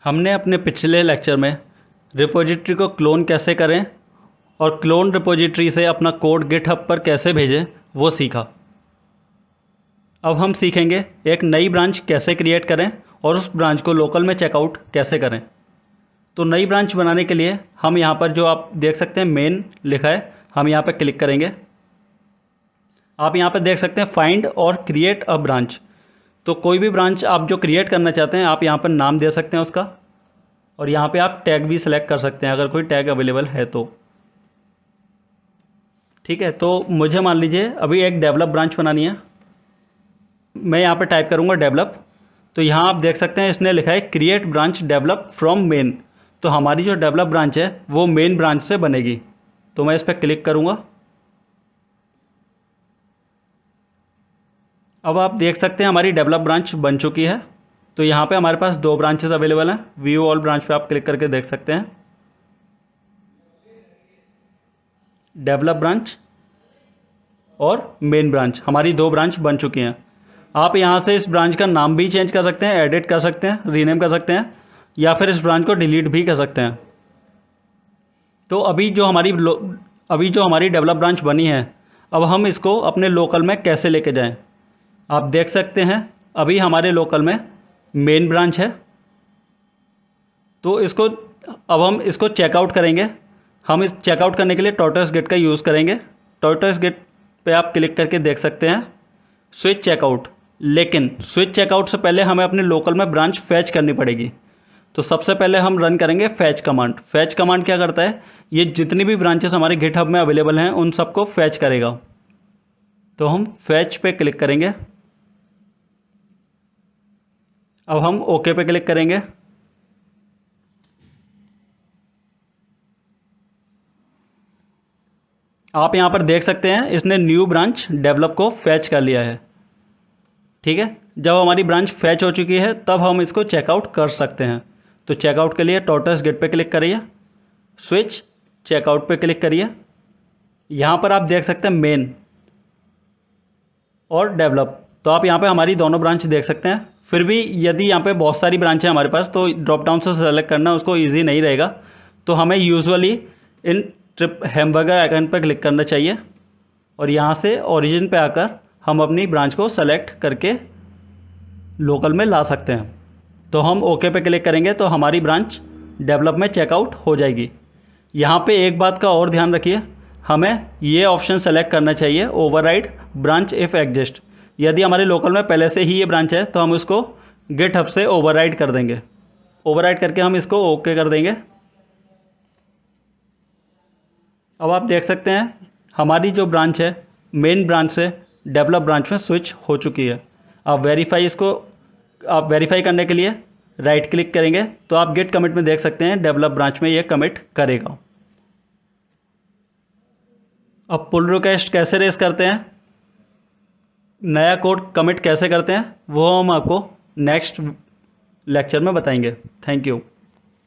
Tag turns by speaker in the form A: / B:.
A: हमने अपने पिछले लेक्चर में रिपोजिटरी को क्लोन कैसे करें और क्लोन रिपोजिटरी से अपना कोड गिटहब पर कैसे भेजें वो सीखा। अब हम सीखेंगे एक नई ब्रांच कैसे क्रिएट करें और उस ब्रांच को लोकल में चेकआउट कैसे करें। तो नई ब्रांच बनाने के लिए हम यहाँ पर जो आप देख सकते हैं मेन लिखा है, हम यहाँ पर क्लिक करेंगे। आप यहाँ पर देख सकते हैं फाइंड और क्रिएट अ ब्रांच। तो कोई भी ब्रांच आप जो क्रिएट करना चाहते हैं आप यहाँ पर नाम दे सकते हैं उसका, और यहाँ पे आप टैग भी सिलेक्ट कर सकते हैं अगर कोई टैग अवेलेबल है तो। ठीक है, तो मुझे मान लीजिए अभी एक डेवलप ब्रांच बनानी है। मैं यहाँ पे टाइप करूँगा डेवलप। तो यहाँ आप देख सकते हैं इसने लिखा है create branch develop from main. तो हमारी जो डेवलप ब्रांच है वो मेन ब्रांच से बनेगी। तो मैं इस पर क्लिक करूँगा। अब आप देख सकते हैं हमारी डेवलप ब्रांच बन चुकी है। तो यहाँ पे हमारे पास दो ब्रांचेस अवेलेबल हैं। व्यू ऑल ब्रांच पे आप क्लिक करके देख सकते हैं डेवलप ब्रांच और मेन ब्रांच, हमारी दो ब्रांच बन चुकी हैं। आप यहाँ से इस ब्रांच का नाम भी चेंज कर सकते हैं, एडिट कर सकते हैं, रीनेम कर सकते हैं, या फिर इस ब्रांच को डिलीट भी कर सकते हैं। तो अभी जो हमारी डेवलप ब्रांच बनी है, अब हम इसको अपने लोकल में कैसे लेके जाएं। आप देख सकते हैं अभी हमारे लोकल में मेन ब्रांच है। तो अब हम इसको चेकआउट करेंगे। हम इस चेकआउट करने के लिए टॉर्टोइस गेट का यूज़ करेंगे। टॉर्टोइस गेट पे आप क्लिक करके देख सकते हैं स्विच चेकआउट। लेकिन स्विच चेकआउट से पहले हमें अपने लोकल में ब्रांच फैच करनी पड़ेगी। तो सबसे पहले हम रन करेंगे फैच कमांड। फैच कमांड क्या करता है, ये जितनी भी ब्रांचेस हमारे गिटहब में अवेलेबल हैं उन सबको फैच करेगा। तो हम फैच पे क्लिक करेंगे। अब हम ओके पे क्लिक करेंगे। आप यहाँ पर देख सकते हैं इसने न्यू ब्रांच डेवलप को फैच कर लिया है। ठीक है, जब हमारी ब्रांच फैच हो चुकी है तब हम इसको चेकआउट कर सकते हैं। तो चेकआउट के लिए टॉर्टोइस गेट पे क्लिक करिए, स्विच चेकआउट पे क्लिक करिए। यहाँ पर आप देख सकते हैं मेन और डेवलप। तो आप यहाँ पे हमारी दोनों ब्रांच देख सकते हैं। फिर भी यदि यहाँ पे बहुत सारी ब्रांच है हमारे पास तो ड्रॉप डाउन से सेलेक्ट करना उसको ईजी नहीं रहेगा। तो हमें usually in trip hamburger icon पर क्लिक करना चाहिए और यहाँ से ओरिजिन पे आकर हम अपनी ब्रांच को सेलेक्ट करके लोकल में ला सकते हैं। तो हम ओके पे क्लिक करेंगे तो हमारी ब्रांच डेवलप में चेकआउट हो जाएगी। यहाँ पे एक बात का और ध्यान रखिए, हमें ये ऑप्शन सेलेक्ट करना चाहिए ओवरराइड ब्रांच इफ़ एग्जिस्ट। यदि हमारे लोकल में पहले से ही ये ब्रांच है तो हम उसको गिटहब से ओवरराइड कर देंगे। ओवरराइड करके हम इसको ओके कर देंगे। अब आप देख सकते हैं हमारी जो ब्रांच है मेन ब्रांच से डेवलप ब्रांच में स्विच हो चुकी है। आप वेरीफाई करने के लिए राइट क्लिक करेंगे तो आप गेट कमिट में देख सकते हैं डेवलप ब्रांच में ये कमिट करेगा। अब पुल रिक्वेस्ट कैसे रेस करते हैं, नया कोड कमिट कैसे करते हैं, वो हम आपको नेक्स्ट लेक्चर में बताएंगे। Thank you.